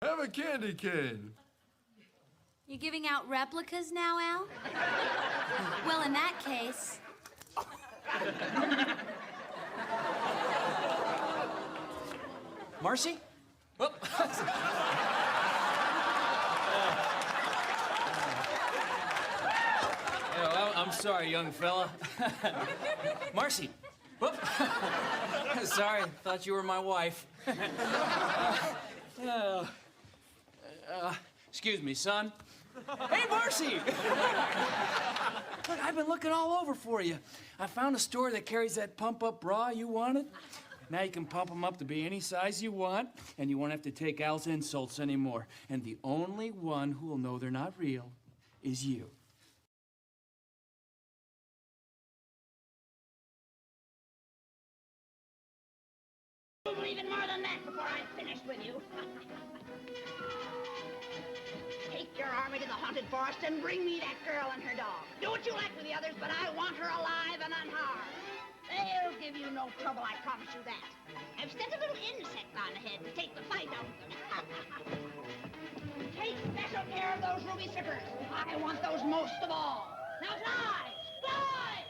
Have a candy cane. You giving out replicas now, Al? Well, in that case... Marcy? Oh. I'm sorry, young fella. Marcy. Whoop. Sorry, thought you were my wife. Excuse me, son. Hey, Marcy! Look, I've been looking all over for you. I found a store that carries that pump-up bra you wanted. Now you can pump them up to be any size you want, and you won't have to take Al's insults anymore. And the only one who will know they're not real is you. Even more than that before I'm finished with you. Take your army to the haunted forest and bring me that girl and her dog. Do what you like with the others, but I want her alive and unharmed. They'll give you no trouble, I promise you that. I've sent a little insect on ahead to take the fight out of them. Take special care of those ruby zippers. I want those most of all. Now fly! Fly!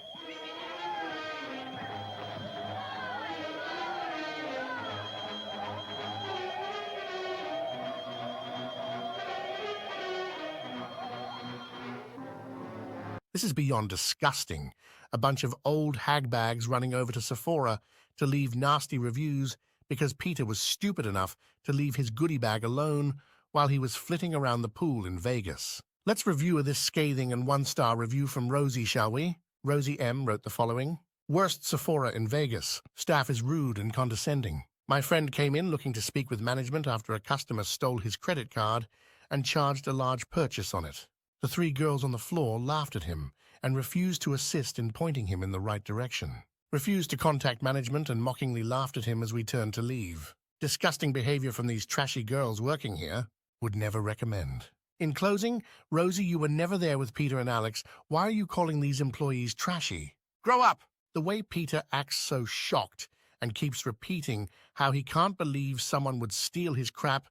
This is beyond disgusting. A bunch of old hagbags running over to Sephora to leave nasty reviews because Peter was stupid enough to leave his goodie bag alone while he was flitting around the pool in Vegas. Let's review this scathing and one-star review from Rosie, shall we? Rosie M. wrote the following. Worst Sephora in Vegas. Staff is rude and condescending. My friend came in looking to speak with management after a customer stole his credit card and charged a large purchase on it. The three girls on the floor laughed at him and refused to assist in pointing him in the right direction. Refused to contact management and mockingly laughed at him as we turned to leave. Disgusting behavior from these trashy girls working here. Would never recommend. In closing, Rosie, you were never there with Peter and Alllexth. Why are you calling these employees trashy? Grow up! The way Peter acts so shocked and keeps repeating how he can't believe someone would steal his crap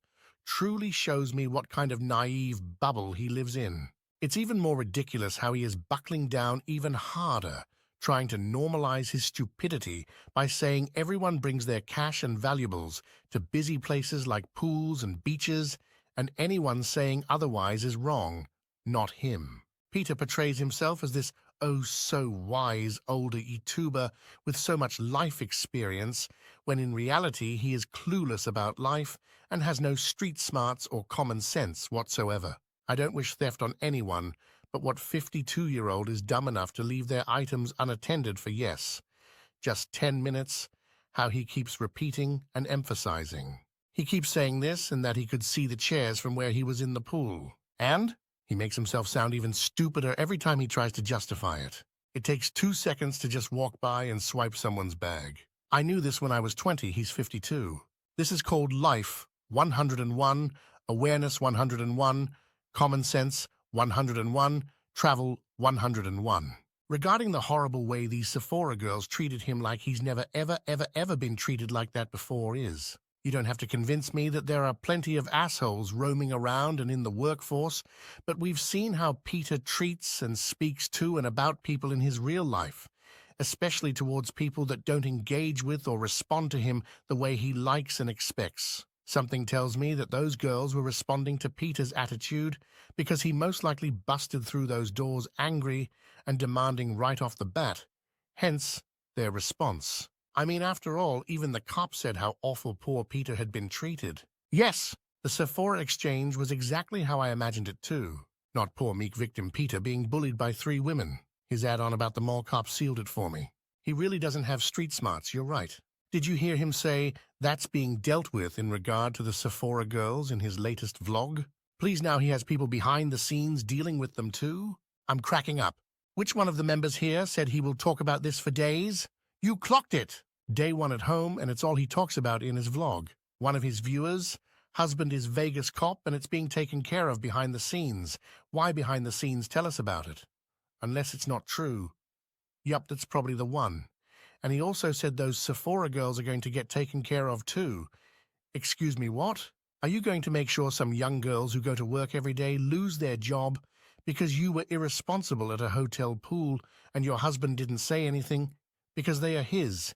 truly shows me what kind of naive bubble he lives in. It's even more ridiculous how he is buckling down even harder, trying to normalize his stupidity by saying everyone brings their cash and valuables to busy places like pools and beaches, and anyone saying otherwise is wrong, not him. Peter portrays himself as this oh-so-wise older YouTuber with so much life experience, when in reality he is clueless about life and has no street smarts or common sense whatsoever. I don't wish theft on anyone, but what 52-year-old is dumb enough to leave their items unattended for just 10 minutes? How he keeps repeating and emphasizing. He keeps saying this and that he could see the chairs from where he was in the pool. And he makes himself sound even stupider every time he tries to justify it. It takes 2 seconds to just walk by and swipe someone's bag. I knew this when I was 20, he's 52. This is called life 101, awareness 101, common sense 101, travel 101. Regarding the horrible way these Sephora girls treated him like he's never ever been treated like that before is. You don't have to convince me that there are plenty of assholes roaming around and in the workforce, but we've seen how Peter treats and speaks to and about people in his real life, especially towards people that don't engage with or respond to him the way he likes and expects. Something tells me that those girls were responding to Peter's attitude because he most likely busted through those doors angry and demanding right off the bat, hence their response. I mean, after all, even the cop said how awful poor Peter had been treated. Yes, the Sephora exchange was exactly how I imagined it too. Not poor meek victim Peter being bullied by 3 women. His add-on about the mall cop sealed it for me. He really doesn't have street smarts, you're right. Did you hear him say that's being dealt with in regard to the Sephora girls in his latest vlog? Please, now he has people behind the scenes dealing with them too? I'm cracking up. Which one of the members here said he will talk about this for days? You clocked it! Day one at home, and it's all he talks about in his vlog. One of his viewers, husband is Vegas cop, and it's being taken care of behind the scenes. Why behind the scenes? Tell us about it. Unless it's not true. Yup, that's probably the one. And he also said those Sephora girls are going to get taken care of too. Excuse me, what? Are you going to make sure some young girls who go to work every day lose their job because you were irresponsible at a hotel pool and your husband didn't say anything? Because they are his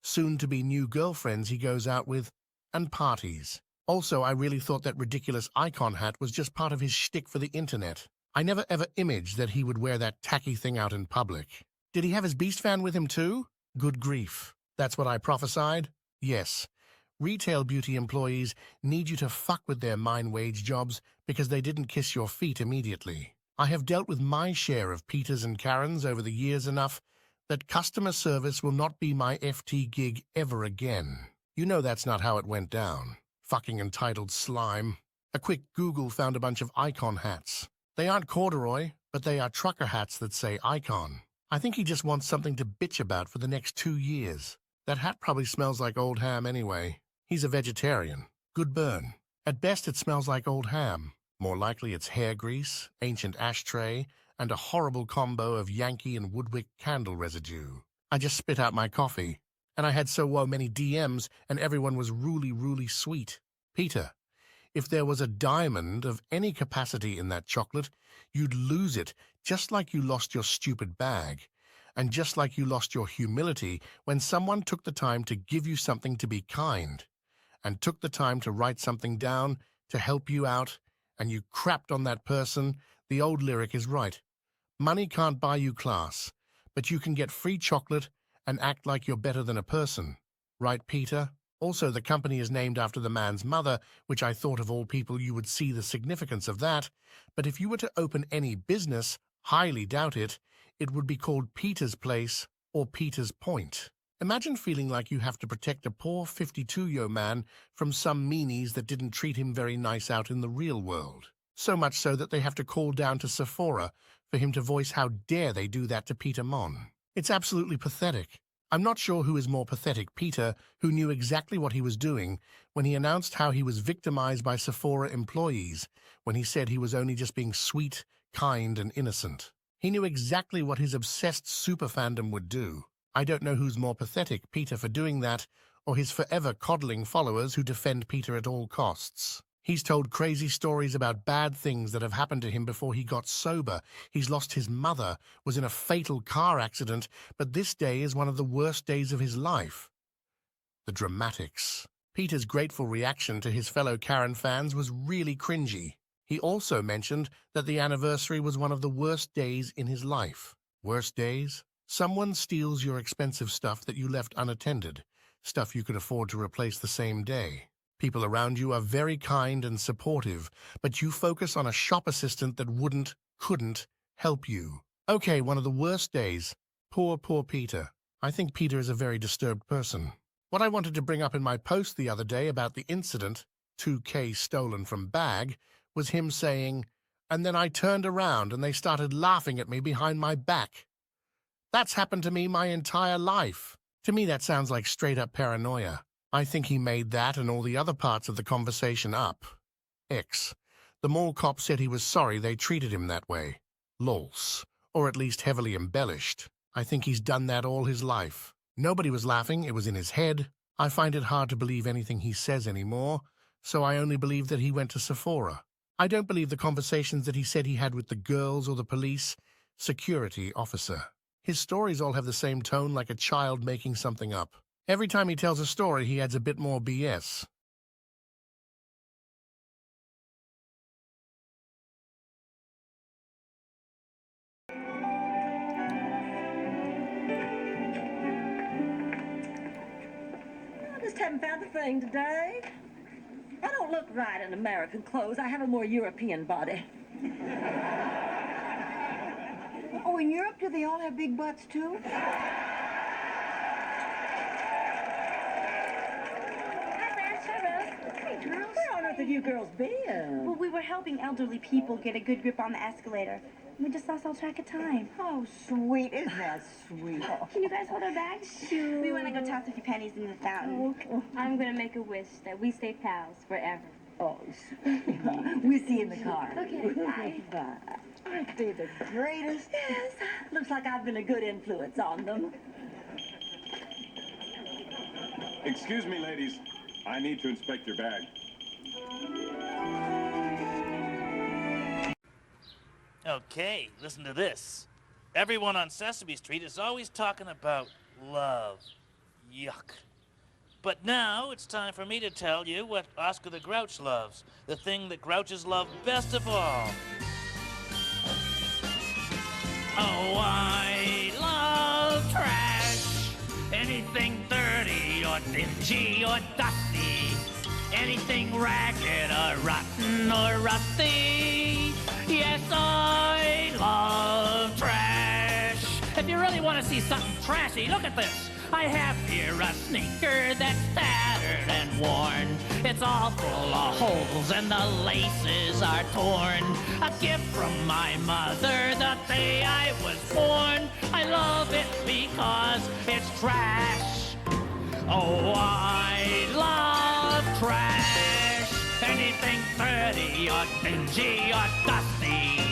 soon-to-be new girlfriends he goes out with and parties. Also, I really thought that ridiculous icon hat was just part of his shtick for the internet. I never ever imaged that he would wear that tacky thing out in public. Did he have his Beast fan with him too? Good grief. That's what I prophesied? Yes. Retail beauty employees need you to fuck with their mind-wage jobs because they didn't kiss your feet immediately. I have dealt with my share of Peters and Karens over the years enough that customer service will not be my FT gig ever again. You know that's not how it went down. Fucking entitled slime. A quick Google found a bunch of icon hats. They aren't corduroy, but they are trucker hats that say icon. I think he just wants something to bitch about for the next 2 years. That hat probably smells like old ham anyway. He's a vegetarian. Good burn. At best, it smells like old ham. More likely it's hair grease, ancient ashtray, and a horrible combo of Yankee and Woodwick candle residue. I just spit out my coffee, and I had so many DMs, and everyone was really sweet. Peter, if there was a diamond of any capacity in that chocolate, you'd lose it, just like you lost your stupid bag, and just like you lost your humility when someone took the time to give you something to be kind, and took the time to write something down to help you out, and you crapped on that person. The old lyric is right. Money can't buy you class, but you can get free chocolate and act like you're better than a person. Right, Peter? Also, the company is named after the man's mother, which I thought of all people you would see the significance of that. But if you were to open any business, highly doubt it, it would be called Peter's Place or Peter's Point. Imagine feeling like you have to protect a poor 52-year-old man from some meanies that didn't treat him very nice out in the real world. So much so that they have to call down to Sephora for him to voice how dare they do that to petermonn. It's absolutely pathetic. I'm not sure who is more pathetic, Peter, who knew exactly what he was doing when he announced how he was victimized by Sephora employees, when he said he was only just being sweet, kind, and innocent. He knew exactly what his obsessed super fandom would do. I don't know who's more pathetic, Peter for doing that, or his forever coddling followers who defend Peter at all costs. He's told crazy stories about bad things that have happened to him before he got sober. He's lost his mother, was in a fatal car accident, but this day is one of the worst days of his life. The dramatics. Peter's grateful reaction to his fellow Karen fans was really cringy. He also mentioned that the anniversary was one of the worst days in his life. Worst days? Someone steals your expensive stuff that you left unattended, stuff you could afford to replace the same day. People around you are very kind and supportive, but you focus on a shop assistant that couldn't help you. Okay, one of the worst days. Poor Peter. I think Peter is a very disturbed person. What I wanted to bring up in my post the other day about the incident, 2K stolen from bag, was him saying, and then I turned around and they started laughing at me behind my back. That's happened to me my entire life. To me, that sounds like straight-up paranoia. I think he made that and all the other parts of the conversation up. X. The mall cop said he was sorry they treated him that way. Lols. Or at least heavily embellished. I think he's done that all his life. Nobody was laughing, it was in his head. I find it hard to believe anything he says anymore, so I only believe that he went to Sephora. I don't believe the conversations that he said he had with the girls or the police security officer. His stories all have the same tone, like a child making something up. Every time he tells a story, he adds a bit more BS. I just haven't found the thing today. I don't look right in American clothes. I have a more European body. Oh, in Europe, do they all have big butts, too? Where on earth have you girls been? Well, we were helping elderly people get a good grip on the escalator. We just lost all track of time. Oh, sweet. Isn't that sweet? Can you guys hold our bags? Sure. We want to go toss a few pennies in the fountain. Okay. I'm gonna make a wish that we stay pals forever. Oh, sweet. We'll see you in the car. Okay, bye. Bye. Aren't they the greatest? Yes. Looks like I've been a good influence on them. Excuse me, ladies. I need to inspect your bag. Okay, listen to this. Everyone on Sesame Street is always talking about love. Yuck. But now it's time for me to tell you what Oscar the Grouch loves. The thing that Grouches love best of all. Oh, I love trash. Anything dirty or dingy or dusty. Anything ragged or rotten or rusty. Yes, I love trash. If you really want to see something trashy, look at this. I have here a sneaker that's tattered and worn. It's all full of holes and the laces are torn. A gift from my mother the day I was born. I love it because it's trash. Oh, I love trash. Anything dirty or dingy or dusty.